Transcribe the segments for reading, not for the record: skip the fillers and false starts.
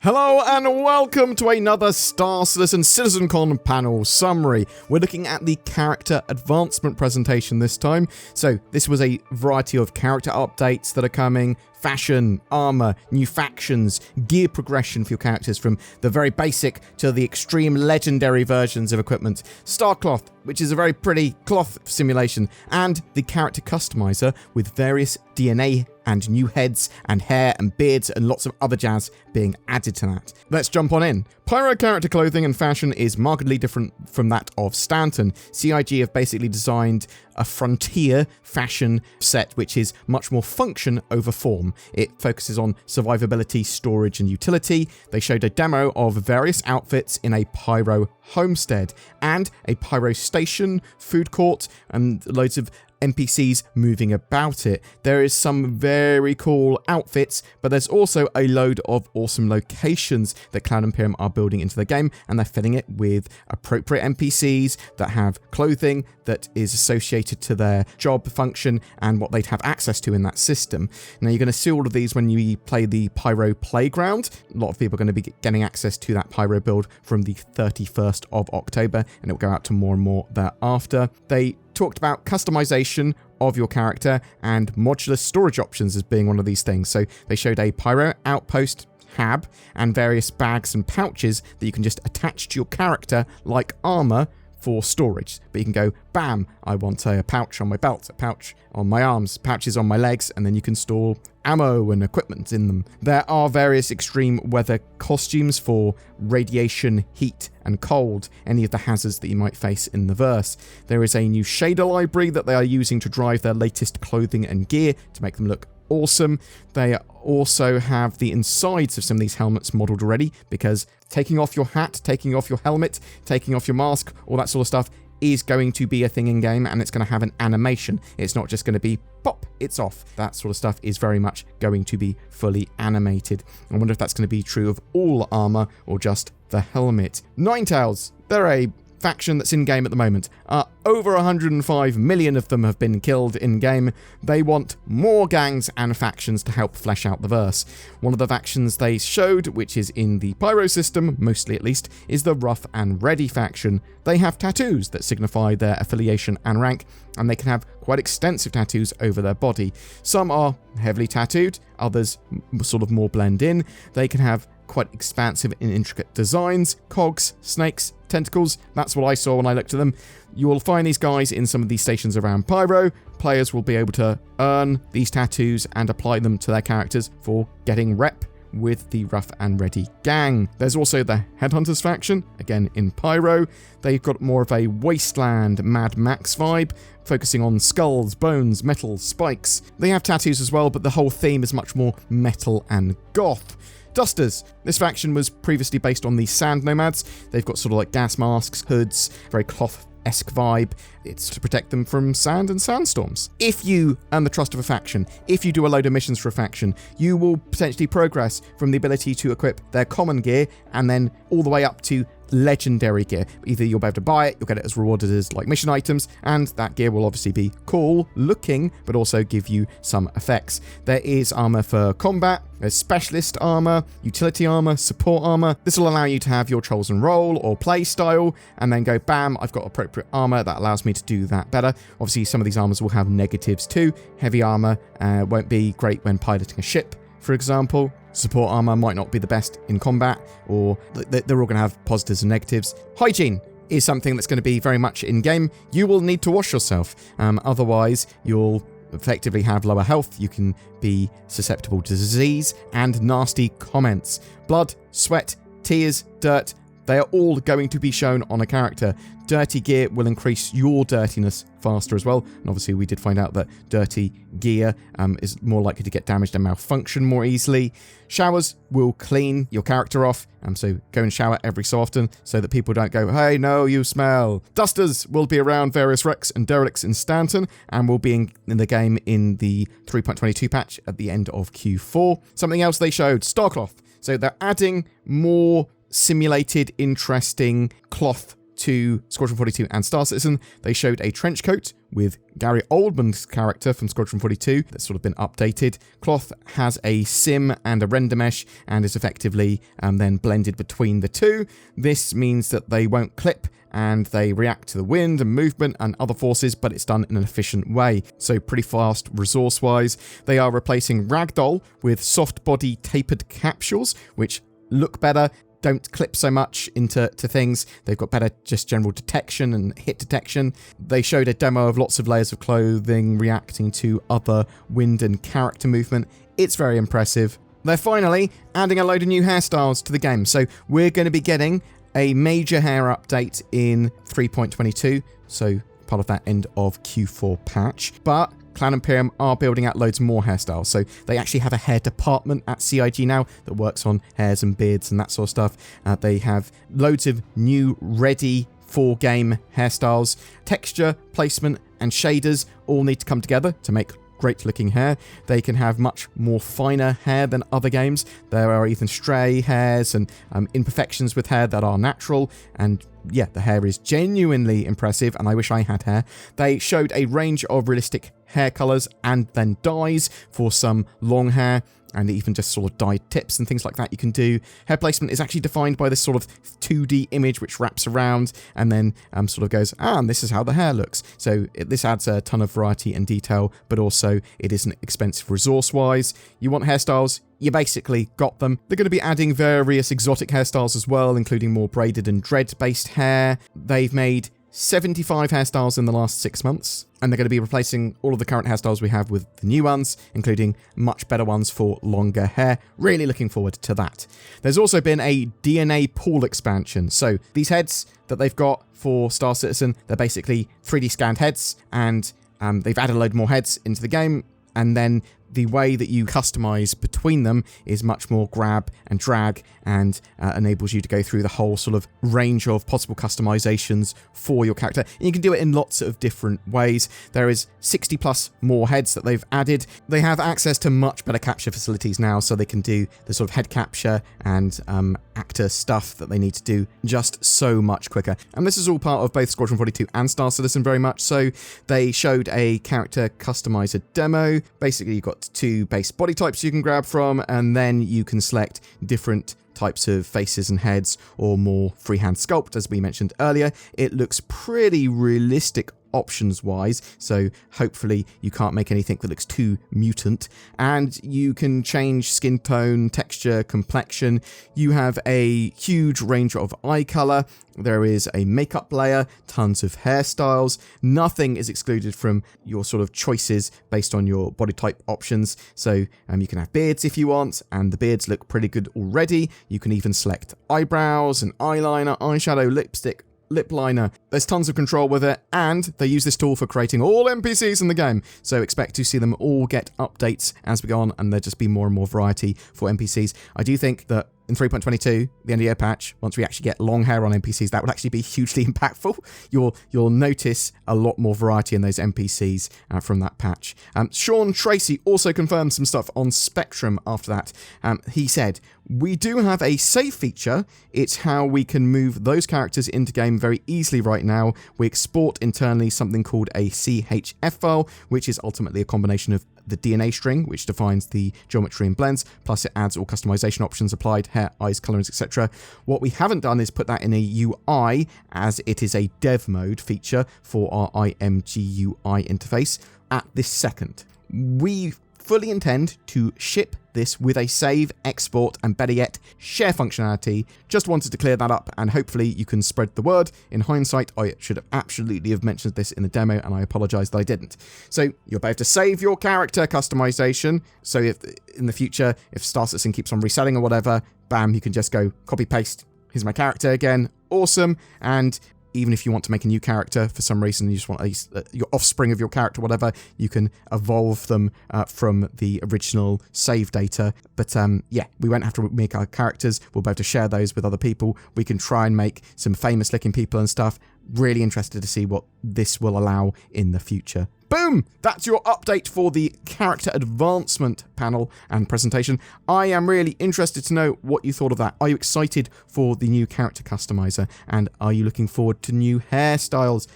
Hello and welcome to another Star Citizen CitizenCon panel summary. We're looking at the character advancement presentation this time. So this was a variety of character updates that are coming, fashion, armor, new factions, gear progression for your characters from the very basic to the extreme legendary versions of equipment, Starcloth, which is a very pretty cloth simulation, and the character customizer with various DNA and new heads and hair and beards and lots of other jazz being added to that. Let's jump on in. Pyro character clothing and fashion is markedly different from that of Stanton. CIG have basically designed a frontier fashion set which is much more function over form. It focuses on survivability, storage and utility. They showed a demo of various outfits in a Pyro homestead and a Pyro station, food court and loads of NPCs moving about it. There is some very cool outfits, but there's also a load of awesome locations that Cloud Imperium are building into the game, and they're filling it with appropriate NPCs that have clothing that is associated to their job function and what they'd have access to in that system. Now you're going to see all of these when you play the Pyro Playground. A lot of people are going to be getting access to that Pyro build from the 31st of October, and it will go out to more and more thereafter. They talked about customization of your character and modular storage options as being one of these things. So they showed a Pyro outpost hab and various bags and pouches that you can just attach to your character like armor for storage. But you can go, bam, I want a pouch on my belt, a pouch on my arms, pouches on my legs, and then you can store ammo and equipment in them. There are various extreme weather costumes for radiation, heat, and cold, any of the hazards that you might face in the verse. There is a new shader library that they are using to drive their latest clothing and gear to make them look awesome. They also have the insides of some of these helmets modeled already, because taking off your hat, taking off your helmet, taking off your mask, all that sort of stuff is going to be a thing in game, and it's going to have an animation. It's not just going to be pop, it's off. That sort of stuff is very much going to be fully animated. I wonder if that's going to be true of all armor or just the helmet. Ninetales, they're a faction that's in game at the moment. Over 105 million of them have been killed in game. They want more gangs and factions to help flesh out the verse. One of the factions they showed, which is in the Pyro system, mostly at least, is the Rough and Ready faction. They have tattoos that signify their affiliation and rank, and they can have quite extensive tattoos over their body. Some are heavily tattooed, others sort of more blend in. They can have quite expansive and intricate designs, cogs, snakes, tentacles. That's what I saw when I looked at them. You will find these guys in some of these stations around Pyro. Players will be able to earn these tattoos and apply them to their characters for getting rep with the Rough and Ready gang. There's also the Headhunters faction, again in Pyro. They've got more of a wasteland Mad Max vibe, focusing on skulls, bones, metal, spikes. They have tattoos as well, but the whole theme is much more metal and goth. Dusters. This faction was previously based on the Sand Nomads. They've got sort of like gas masks, hoods, very cloth-esque vibe. It's to protect them from sand and sandstorms. If you earn the trust of a faction, if you do a load of missions for a faction, you will potentially progress from the ability to equip their common gear and then all the way up to legendary gear. Either you'll be able to buy it, you'll get it as rewarded as like mission items, and that gear will obviously be cool looking, but also give you some effects. There is armor for combat, there's specialist armor, utility armor, support armor. This will allow you to have your chosen role or play style, and then go, bam, I've got appropriate armor that allows me to do that better. Obviously, some of these armors will have negatives too. Heavy armor won't be great when piloting a ship, for example. Support armor might not be the best in combat, or they're all going to have positives and negatives. Hygiene is something that's going to be very much in game. You will need to wash yourself, otherwise you'll effectively have lower health. You can be susceptible to disease and nasty comments. Blood, sweat, tears, dirt, they are all going to be shown on a character. Dirty gear will increase your dirtiness faster as well. And obviously we did find out that dirty gear is more likely to get damaged and malfunction more easily. Showers will clean your character off. So go and shower every so often so that people don't go, hey, no, you smell. Dusters will be around various wrecks and derelicts in Stanton and will be in the game in the 3.22 patch at the end of Q4. Something else they showed, Starcloth. So they're adding more simulated, interesting cloth to Squadron 42 and Star Citizen, they showed a trench coat with Gary Oldman's character from Squadron 42 that's sort of been updated. Cloth has a sim and a render mesh and is effectively then blended between the two. This means that they won't clip and they react to the wind and movement and other forces, but it's done in an efficient way. So pretty fast resource-wise. They are replacing Ragdoll with soft body tapered capsules, which look better, don't clip so much into things. They've got better just general detection and hit detection. They showed a demo of lots of layers of clothing reacting to other wind and character movement. It's very impressive. They're finally adding a load of new hairstyles to the game. So we're going to be getting a major hair update in 3.22. So part of that end of Q4 patch. But Cloud Imperium are building out loads more hairstyles. So they actually have a hair department at CIG now that works on hairs and beards and that sort of stuff. They have loads of new ready for game hairstyles. Texture, placement and shaders all need to come together to make great looking hair. They can have much more finer hair than other games. There are even stray hairs and imperfections with hair that are natural, and yeah, the hair is genuinely impressive, and I wish I had hair. They showed a range of realistic hair colours and then dyes for some long hair, and even just sort of dyed tips and things like that you can do. Hair placement is actually defined by this sort of 2D image which wraps around and then sort of goes, and this is how the hair looks. So this adds a ton of variety and detail, but also it isn't expensive resource-wise. You want hairstyles? You basically got them. They're going to be adding various exotic hairstyles as well, including more braided and dread-based hair. They've made 75 hairstyles in the last 6 months, and they're going to be replacing all of the current hairstyles we have with the new ones, including much better ones for longer hair. Really looking forward to that. There's also been a DNA pool expansion. So these heads that they've got for Star Citizen, they're basically 3D scanned heads, and they've added a load more heads into the game, and then the way that you customize between them is much more grab and drag, and enables you to go through the whole sort of range of possible customizations for your character. And you can do it in lots of different ways. There is 60 plus more heads that they've added. They have access to much better capture facilities now, so they can do the sort of head capture and actor stuff that they need to do just so much quicker. And this is all part of both Squadron 42 and Star Citizen very much. So they showed a character customizer demo. Basically, you've got 2 base body types you can grab from, and then you can select different types of faces and heads, or more freehand sculpt, as we mentioned earlier. It looks pretty realistic options wise, so hopefully you can't make anything that looks too mutant. And you can change skin tone, texture, complexion. You have a huge range of eye color. There is a makeup layer, tons of hairstyles. Nothing is excluded from your sort of choices based on your body type options. So you can have beards if you want, and the beards look pretty good already. You can even select eyebrows and eyeliner, eyeshadow, lipstick, lip liner. There's tons of control with it, and they use this tool for creating all NPCs in the game. So expect to see them all get updates as we go on, and there'll just be more and more variety for NPCs. I do think that in 3.22, the end of year patch, once we actually get long hair on NPCs, that would actually be hugely impactful. You'll notice a lot more variety in those NPCs from that patch. Sean Tracy also confirmed some stuff on Spectrum after that. He said, "We do have a save feature. It's how we can move those characters into game very easily right now. We export internally something called a CHF file, which is ultimately a combination of the DNA string, which defines the geometry and blends, plus it adds all customization options applied, hair, eyes, colorings, etc. What we haven't done is put that in a UI, as it is a dev mode feature for our IMGUI interface at this second. We fully intend to ship this with a save, export, and better yet, share functionality. Just wanted to clear that up, and hopefully you can spread the word. In hindsight, I should have absolutely have mentioned this in the demo, and I apologize that I didn't. So you're able to save your character customization. So if in the future, if Star Citizen keeps on reselling or whatever, bam, you can just go copy paste. Here's my character again. Awesome. And even if you want to make a new character for some reason, you just want your offspring of your character, whatever, you can evolve them from the original save data. But yeah, we won't have to make our characters. We'll be able to share those with other people. We can try and make some famous looking people and stuff. Really interested to see what this will allow in the future Boom! That's your update for the character advancement panel and presentation. I am really interested to know what you thought of that. Are you excited for the new character customizer? And are you looking forward to new hairstyles,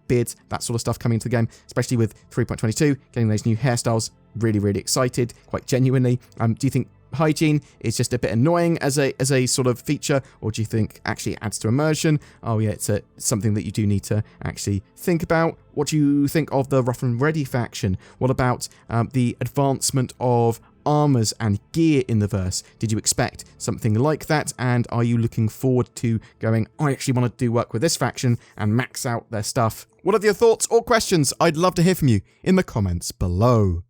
beards, that sort of stuff coming into the game, especially with 3.22, getting those new hairstyles? Really, really excited, quite genuinely. Do you think hygiene is just a bit annoying as a sort of feature, or do you think actually it adds to immersion? Oh yeah, it's something that you do need to actually think about. What do you think of the Rough and Ready faction? What about the advancement of armors and gear in the verse? Did you expect something like that? And are you looking forward to going, I actually want to do work with this faction and max out their stuff? What are your thoughts or questions? I'd love to hear from you in the comments below.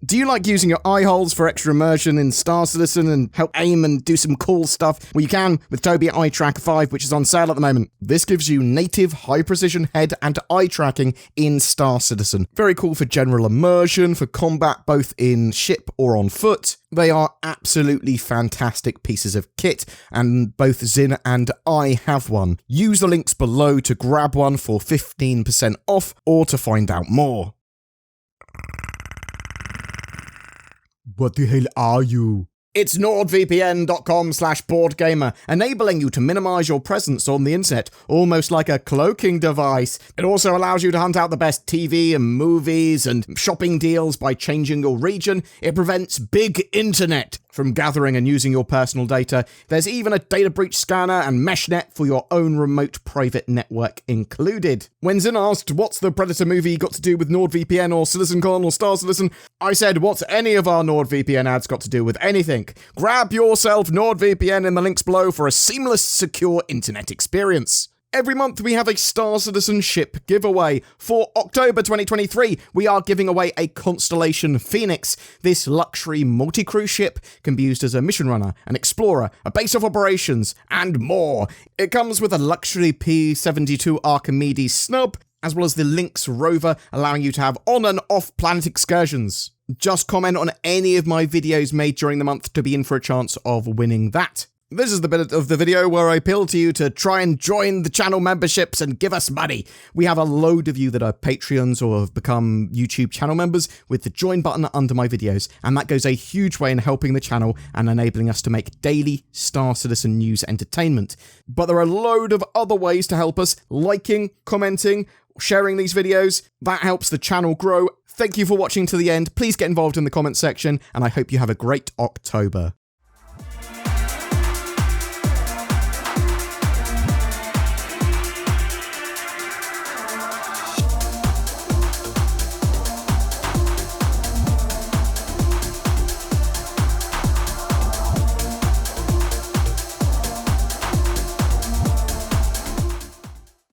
Do you like using your eye holes for extra immersion in Star Citizen and help aim and do some cool stuff? Well, you can with Tobii Eye Tracker 5, which is on sale at the moment. This gives you native high-precision head and eye tracking in Star Citizen. Very cool for general immersion, for combat both in ship or on foot. They are absolutely fantastic pieces of kit, and both Zin and I have one. Use the links below to grab one for 15% off or to find out more. What the hell are you? It's nordvpn.com/BoredGamer, enabling you to minimize your presence on the internet, almost like a cloaking device. It also allows you to hunt out the best TV and movies and shopping deals by changing your region. It prevents big internet from gathering and using your personal data. There's even a data breach scanner and meshnet for your own remote private network included. When Zin asked, what's the Predator movie got to do with NordVPN or CitizenCon or Star Citizen, I said, what's any of our NordVPN ads got to do with anything? Grab yourself NordVPN in the links below for a seamless, secure internet experience. Every month we have a Star Citizen ship giveaway. For October 2023, we are giving away a Constellation Phoenix. This luxury multi-crew ship can be used as a mission runner, an explorer, a base of operations, and more. It comes with a luxury P-72 Archimedes snub, as well as the Lynx rover, allowing you to have on and off planet excursions. Just comment on any of my videos made during the month to be in for a chance of winning that. This is the bit of the video where I appeal to you to try and join the channel memberships and give us money. We have a load of you that are Patreons or have become YouTube channel members with the join button under my videos, and that goes a huge way in helping the channel and enabling us to make daily Star Citizen news entertainment. But there are a load of other ways to help us: liking, commenting, sharing these videos. That helps the channel grow. Thank you for watching to the end. Please get involved in the comments section, and I hope you have a great October.